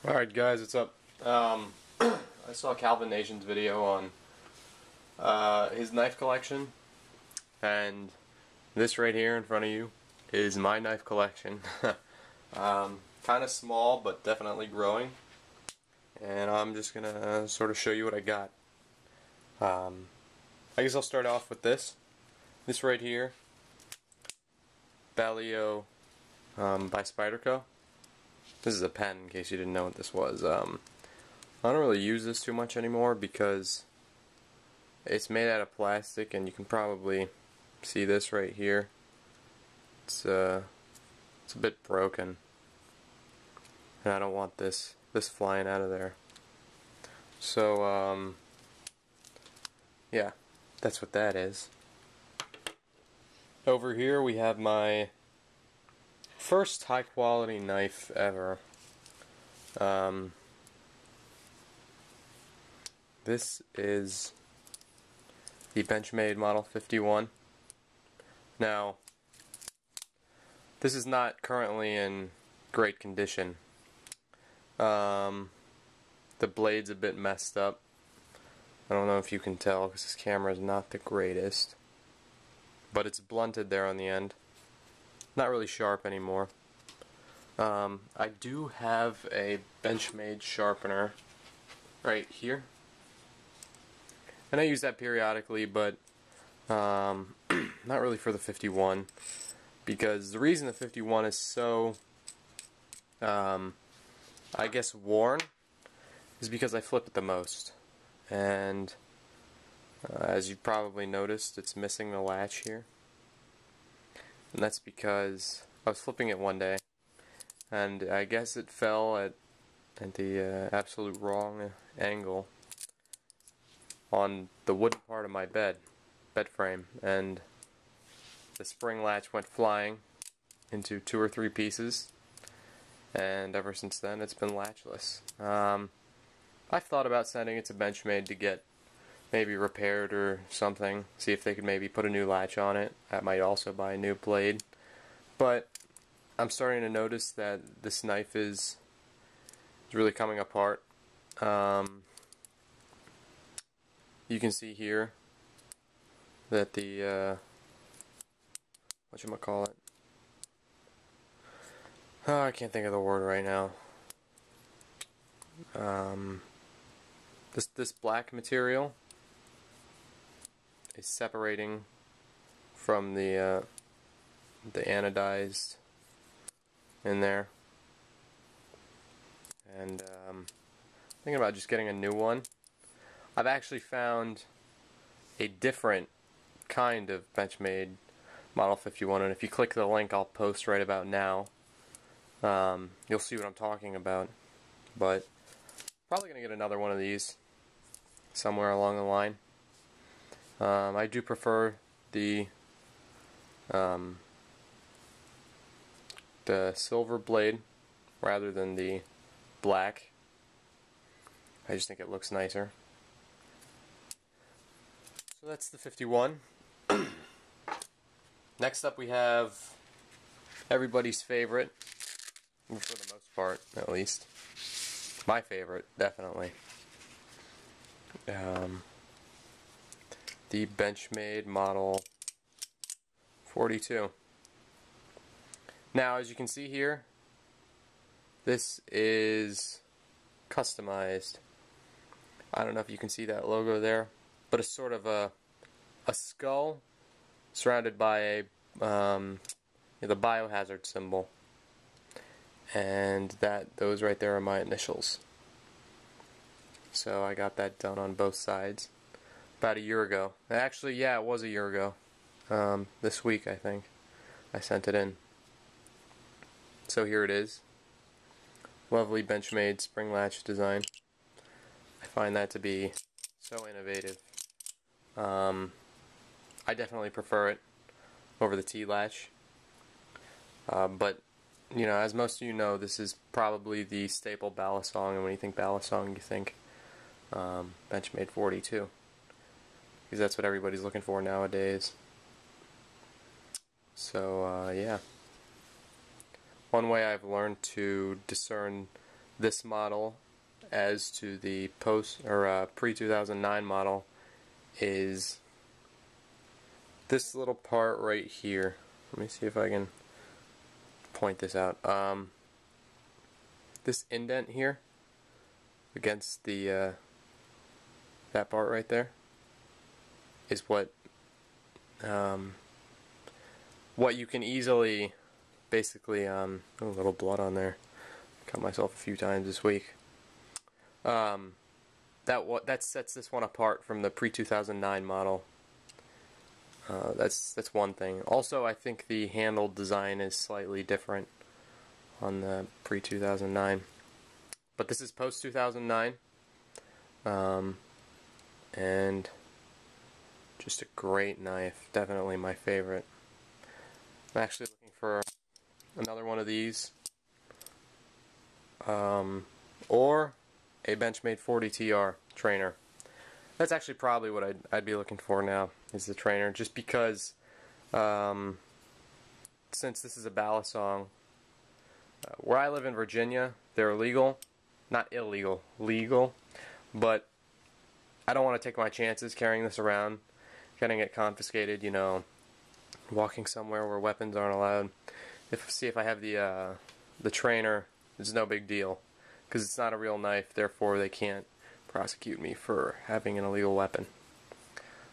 Alright guys, what's up? I saw CalviNNation's video on his knife collection, and this right here in front of you is my knife collection. Kind of small, but definitely growing, and I'm just gonna sort of show you what I got. I guess I'll start off with this. This right here, Baliyo by Spyderco. This is a pen, in case you didn't know what this was. I don't really use this too much anymore because it's made out of plastic, and you can probably see this right here. It's a bit broken, and I don't want this flying out of there. So yeah, that's what that is. Over here we have my first high quality knife ever. This is the Benchmade Model 51. Now, this is not currently in great condition. The blade's a bit messed up. I don't know if you can tell because this camera is not the greatest, but it's blunted there on the end. Not really sharp anymore. I do have a Benchmade sharpener right here, and I use that periodically, but not really for the 51, because the reason the 51 is so I guess worn is because I flip it the most, and as you probably noticed, it's missing the latch here. And that's because I was flipping it one day, and I guess it fell at the absolute wrong angle on the wooden part of my bed frame, and the spring latch went flying into 2 or 3 pieces, and ever since then it's been latchless. I've thought about sending it to Benchmade to get maybe repaired or something, see if they could maybe put a new latch on it. I might also buy a new blade, but I'm starting to notice that this knife is really coming apart. You can see here that the whatchamacallit, I can't think of the word right now. This black material is separating from the anodized in there, and thinking about just getting a new one. I've actually found a different kind of Benchmade Model 51, and if you click the link I'll post right about now, you'll see what I'm talking about. But probably gonna get another one of these somewhere along the line. I do prefer the silver blade rather than the black. I just think it looks nicer. So that's the 51. Next up we have everybody's favorite, for the most part at least. My favorite, definitely. The Benchmade Model 42. Now, as you can see here, this is customized. I don't know if you can see that logo there, but it's sort of a skull surrounded by a the biohazard symbol, and those right there are my initials. So I got that done on both sides about a year ago. Actually, yeah, it was a year ago. This week, I think, I sent it in. So here it is. Lovely Benchmade spring latch design. I find that to be so innovative. I definitely prefer it over the T-latch. But, you know, as most of you know, this is probably the staple balisong, and when you think balisong, you think Benchmade 42. Because that's what everybody's looking for nowadays. So, yeah. One way I've learned to discern this model as to the post or pre-2009 model is this little part right here. Let me see if I can point this out. This indent here against the that part right there is what you can easily basically oh, a little blood on there. Cut myself a few times this week. That sets this one apart from the pre-2009 model. That's one thing. Also, I think the handle design is slightly different on the pre-2009, but this is post-2009, and just a great knife. Definitely my favorite. I'm actually looking for another one of these, or a Benchmade 40 TR trainer. That's actually probably what I'd be looking for now, is the trainer, just because since this is a Balisong, where I live in Virginia, they're legal, not illegal, legal, but I don't want to take my chances carrying this around, getting it confiscated, you know, walking somewhere where weapons aren't allowed. See if I have the trainer, it's no big deal, because it's not a real knife, therefore they can't prosecute me for having an illegal weapon.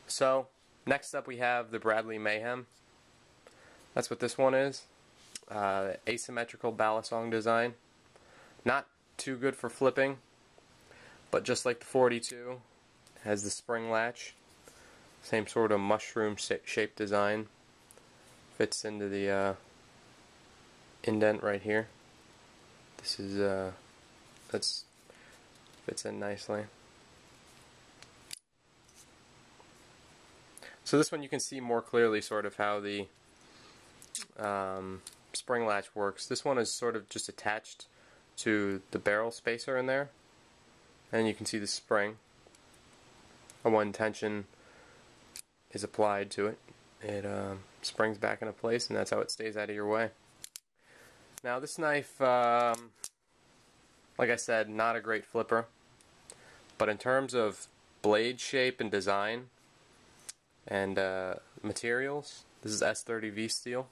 So, next up we have the Bradley Mayhem. That's what this one is. Asymmetrical Balisong design. Not too good for flipping, but just like the 42, has the spring latch. Same sort of mushroom shaped design. Fits into the indent right here. This is fits in nicely. So this one you can see more clearly sort of how the spring latch works. This one is sort of just attached to the barrel spacer in there, and you can see the spring. And when tension is applied to it, it springs back into place, and that's how it stays out of your way. Now this knife, like I said, not a great flipper, but in terms of blade shape and design and materials, this is S30V steel.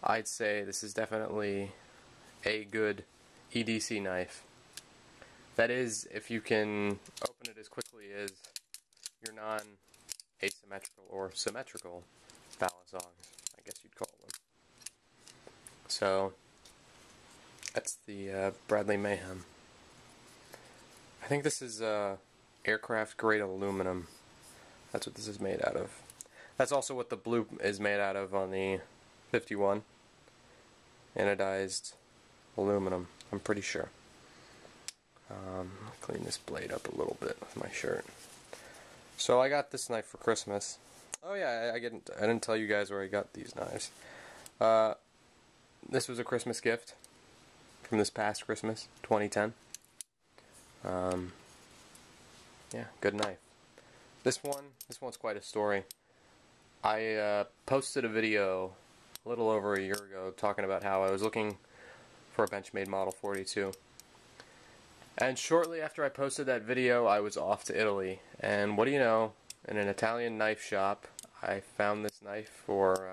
I'd say this is definitely a good EDC knife. That is, if you can open it as quickly as your non-asymmetrical or symmetrical Balisongs, I guess you'd call them. So, that's the Bradley Mayhem. I think this is aircraft grade aluminum. That's what this is made out of. That's also what the blue is made out of on the 51. Anodized aluminum, I'm pretty sure. I'll clean this blade up a little bit with my shirt. So I got this knife for Christmas. Oh yeah, I didn't tell you guys where I got these knives. This was a Christmas gift from this past Christmas, 2010. Yeah, good knife. This one's quite a story. I posted a video a little over a year ago talking about how I was looking for a Benchmade Model 42. And shortly after I posted that video, I was off to Italy. And what do you know, in an Italian knife shop, I found this knife for,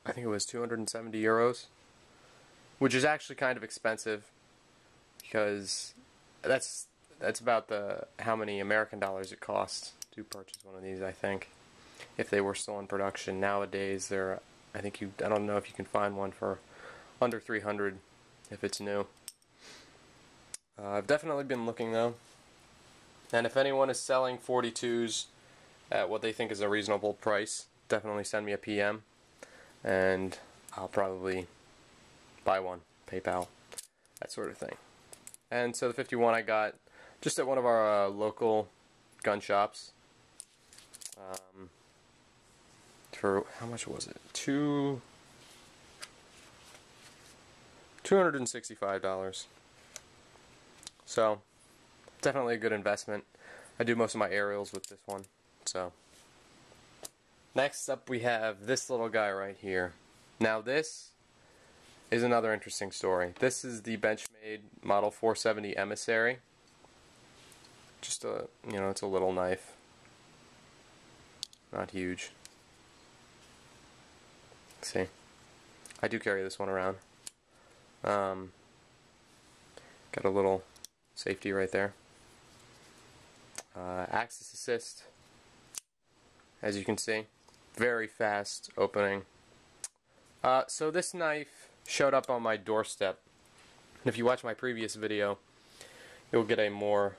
I think it was 270 euros. Which is actually kind of expensive, because that's about how many American dollars it costs to purchase one of these, I think, if they were still in production. Nowadays, I don't know if you can find one for under 300 if it's new. I've definitely been looking though, and if anyone is selling 42s at what they think is a reasonable price, definitely send me a PM, and I'll probably buy one, PayPal, that sort of thing. And so the 51 I got just at one of our local gun shops. For how much was it? $265. So definitely a good investment. I do most of my aerials with this one. So next up we have this little guy right here. Now this is another interesting story. This is the Benchmade Model 470 Emissary. Just a, it's a little knife. Not huge. See? I do carry this one around. Got a little safety right there. Axis assist, as you can see. Very fast opening. So this knife showed up on my doorstep. And if you watch my previous video, you'll get a more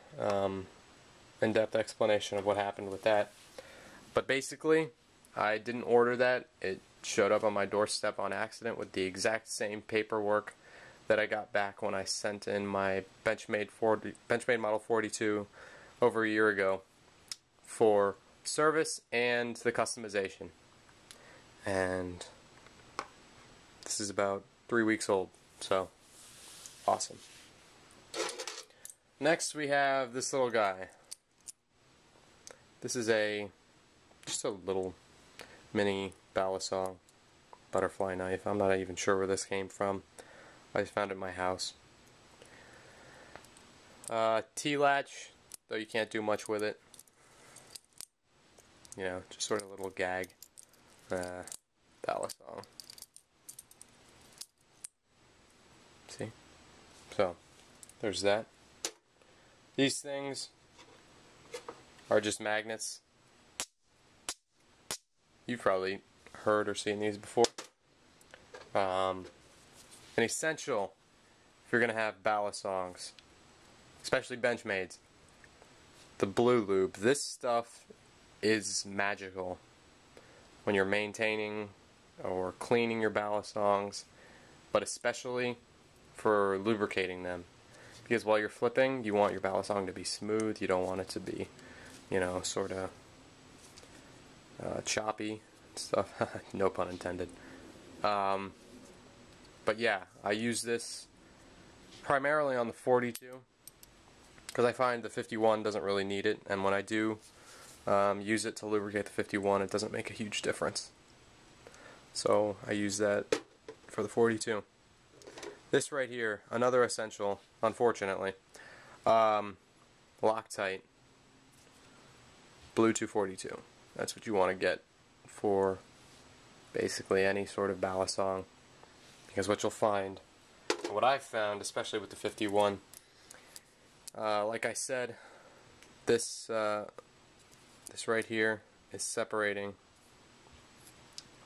in-depth explanation of what happened with that. But basically, I didn't order that. It showed up on my doorstep on accident with the exact same paperwork that I got back when I sent in my Benchmade Model 42 over a year ago for service and the customization. And this is about 3 weeks old, so awesome. Next we have this little guy. This is just a little mini Balisong butterfly knife. I'm not even sure where this came from. I found it in my house. T-latch, though you can't do much with it. Just sort of a little gag. Balisong. See? So, there's that. These things are just magnets. You've probably heard or seen these before. An essential if you're going to have Balisongs, especially Benchmades. The blue lube. This stuff is magical when you're maintaining or cleaning your Balisongs, but especially for lubricating them. Because while you're flipping, you want your Balisong to be smooth. You don't want it to be, sort of choppy and stuff. No pun intended. But yeah, I use this primarily on the 42 because I find the 51 doesn't really need it, and when I do use it to lubricate the 51, it doesn't make a huge difference. So I use that for the 42. This right here, another essential, unfortunately, Loctite Blue 242. That's what you want to get for basically any sort of Balisong, because what you'll find, what I've found, especially with the 51, like I said, this right here is separating,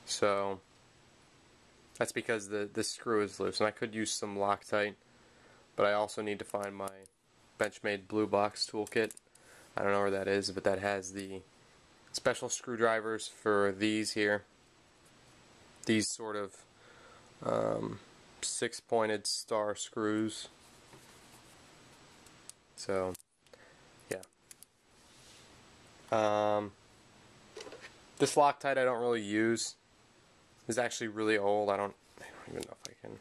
so that's because this screw is loose, and I could use some Loctite, but I also need to find my Benchmade Blue Box toolkit. I don't know where that is, but that has the special screwdrivers for these here. These sort of 6-pointed star screws. So, yeah. This Loctite I don't really use. It's actually really old. I don't even know if I can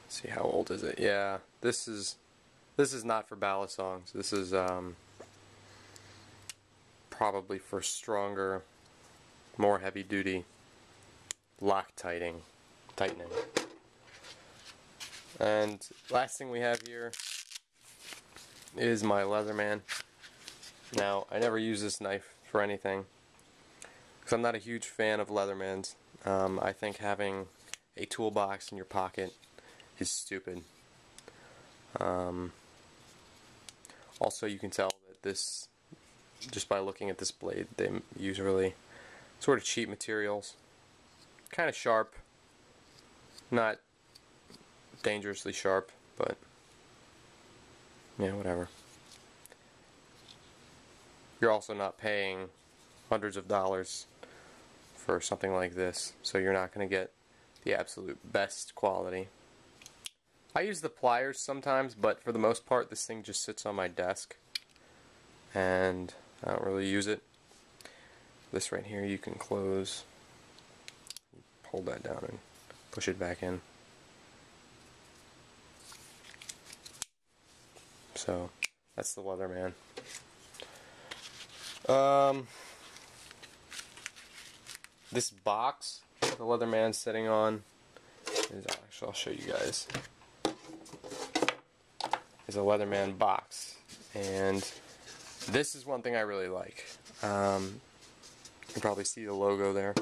see how old is it. Yeah, this is not for Balisongs. This is probably for stronger, more heavy-duty tightening. And last thing we have here is my Leatherman. Now, I never use this knife for anything because I'm not a huge fan of Leathermans. I think having a toolbox in your pocket is stupid. Also, you can tell that this, just by looking at this blade, they use really sort of cheap materials. Kind of sharp. Not dangerously sharp, but yeah, whatever. You're also not paying hundreds of dollars for something like this, so you're not going to get the absolute best quality. I use the pliers sometimes, but for the most part this thing just sits on my desk and I don't really use it. This right here you can close, hold that down and push it back in. So that's the Leatherman. This box the Leatherman's sitting on actually, I'll show you guys, is a Leatherman box. And this is one thing I really like. You can probably see the logo there.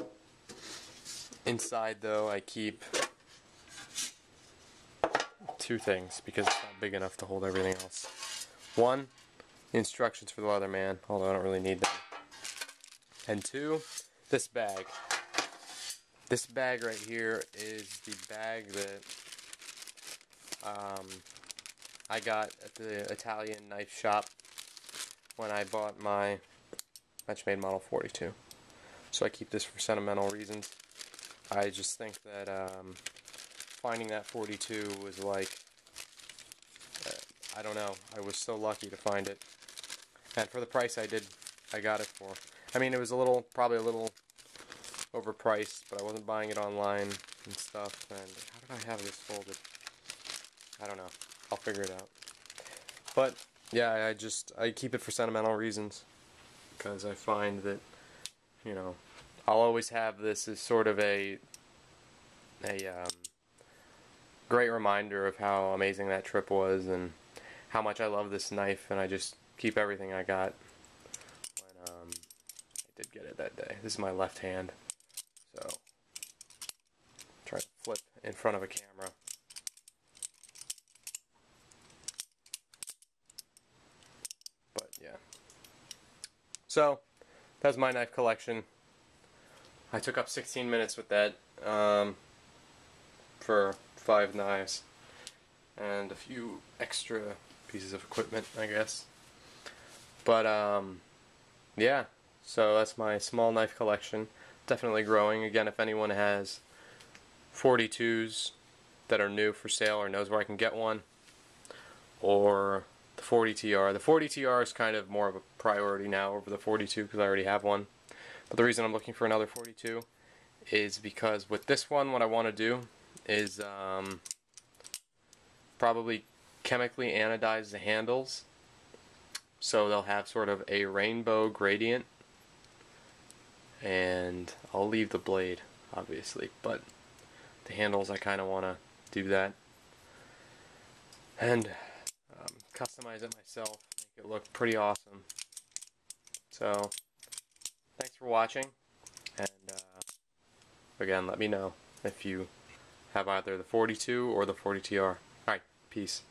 Inside, though, I keep two things because it's not big enough to hold everything else. One, the instructions for the Leatherman, although I don't really need them. And two, this bag. This bag right here is the bag that I got at the Italian knife shop when I bought my Benchmade Model 42. So I keep this for sentimental reasons. I just think that finding that 42 was like, I don't know, I was so lucky to find it. And for the price I got it for. I mean, it was probably a little overpriced, but I wasn't buying it online and stuff. And how did I have this folded? I don't know. I'll figure it out. But yeah, I keep it for sentimental reasons because I find that, you know, I'll always have this as sort of a great reminder of how amazing that trip was and how much I love this knife, and I just keep everything I got when I did get it that day. This is my left hand, so try to flip in front of a camera. But yeah, so that's my knife collection. I took up 16 minutes with that for 5 knives and a few extra pieces of equipment, I guess. But yeah, so that's my small knife collection. Definitely growing. Again, if anyone has 42s that are new for sale or knows where I can get one, or the 40TR. The 40TR is kind of more of a priority now over the 42 because I already have one. But the reason I'm looking for another 42 is because with this one, what I want to do is probably chemically anodize the handles so they'll have sort of a rainbow gradient. And I'll leave the blade, obviously, but the handles, I kind of want to do that and customize it myself, make it look pretty awesome. So thanks for watching, and again, let me know if you have either the 42 or the 40TR. Alright, peace.